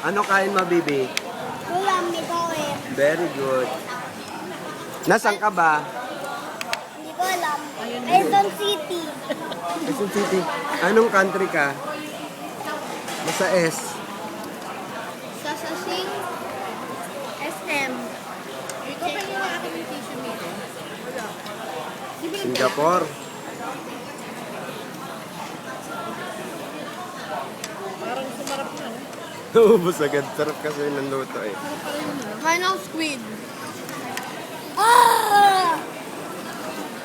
Ano kain mo, Bibi? Ulam ni Koe. Very good. Nasaan ka ba? Hindi ko alam. Quezon City. Quezon City. Anong country ka? Nasa S. Sa Sasing. SM. Ikaw pa yung aking tissue meter? Wala. Singapore. Parang sumarap na. Naubos agad. Sarap kasi ng luto eh. Kain ng squid. Ah!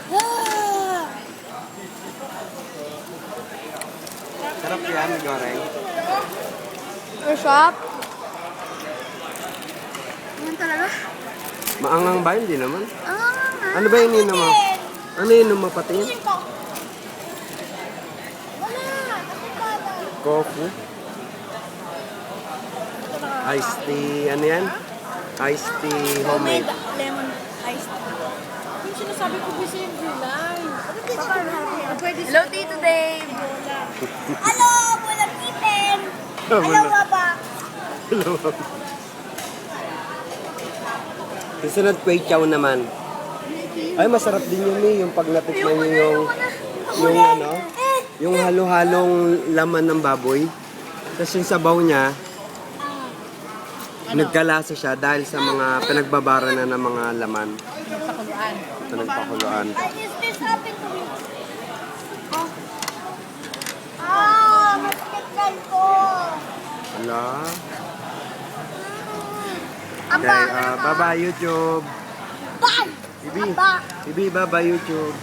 Ah! Sarap yan, goreng. Shop. Yan talaga? Maangang ba? Hindi naman. Ah, Ano ba yung ininom mo? Ano yung ininom mo patingin? Wala. Nakikala. Coffee. Iced tea. Ano yan? Iced tea homemade. Lemon iced tea. Yung sinasabi ko busy yung July. Pwede Hello, Tito Dave. Hello, bulang ipin. Hello, Baba. Susunod, kway chow naman. Ay, masarap din yun eh. Yung pag natikman nyo yung ano, yung halo-halong laman ng baboy. Tapos yung sabaw niya, nagkalasa siya dahil sa mga pinagbabara na ng mga laman. sa kuluan. Pinagpakuluan. Is this happen to me? Ah, matikal ko. Hala. Aba, Okay, bye-bye YouTube. bye. Bibi, Aba. Bibi, bye-bye YouTube.